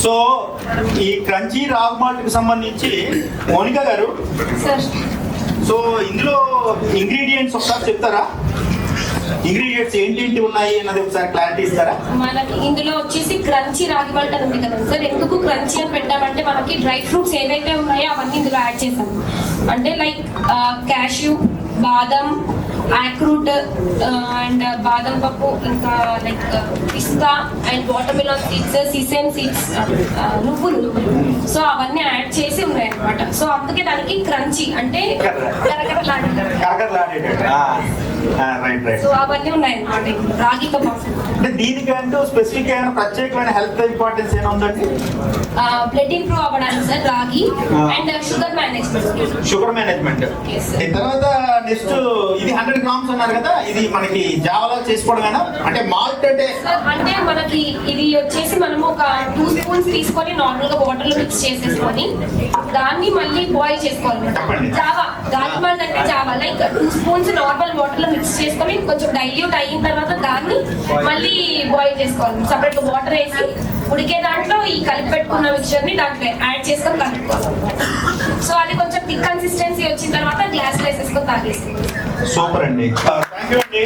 So ఈ crunchy raag malt కి సంబంధించి మోనికా గారు, సో ఇందులో ఇంగ్రీడియంట్స్ ఒకసారి చెప్తారా? ఇంగ్రీడియంట్స్ ఏంటి ఉన్నాయి అన్నది ఒకసారి క్లారిటీ ఇస్తారా? మనకి ఇందులో వచ్చేసి క్రంచీ రాగి మాల్ట్ అని ఉంది కదా సార్. ఎందుకు క్రంచీ అని పెట్టామంటే మనకి డ్రై ఫ్రూట్స్ ఏవైతే ఉన్నాయో అవన్నీ ఇందులో యాడ్ చేసాము. అంటే లైక్ క్యాష్యూ, బాదం, యాక్రూట్ అండ్ బాదం పప్పు, ఇంకా like pista and water melon seeds, sesame seeds, నువ్వులు. సో అవన్నీ యాడ్ చేసి ఉన్నాయి అనమాట. సో అందుకే దానికి క్రంచీ అంటే సో అవన్నీ ఉన్నాయి అనమాట రాగితో పాటు. అంటే దీనికంటూ స్పెసిఫిక్ అయిన ప్రత్యేకమైన హెల్త్ ఇంపార్టెన్స్ ఏమైనా ఉందండి? బ్లడ్ ఇంప్రూవ్ అవ్వడానికి సార్ రాగి అండ్ షుగర్ మేనేజ్మెంట్. తర్వాత నెక్స్ట్ ఇది 100 grams అన్నారు కదా, ఇది మనకి జావలా చేసుకోవడమేనా? అంటే మాల్ట్ అంటే మనకి ఇది వచ్చేసి మనము ఒక 2 spoons తీసుకొని నార్మల్ గా వాటర్ లో మిక్స్ చేసేసుకొని దాన్ని మళ్ళీ బాయిల్ చేసుకోవాలి. జావా రాగి మాల్ట్ అంటే Java like 2 spoons normal water లో మిక్స్ చేసుకొని కొంచెం డైల్యూట్ అయిన తర్వాత దాన్ని మళ్ళీ బాయిల్ చేసుకోవాలి. సపరేట్ వాటర్ వేసి ఉడికే దాంట్లో ఈ కలిపి పెట్టుకున్న మిక్చర్ ని దాంట్లో యాడ్ చేసుకొని కలుపుకోవాలి. సో అది కొంచెం థిక్ కన్సిస్టెన్సీ వచ్చిన తర్వాత గ్లాస్ లో వేసేసుకొని తాగేసి. సూపర్ అండి. థ్యాంక్ యూ అండి.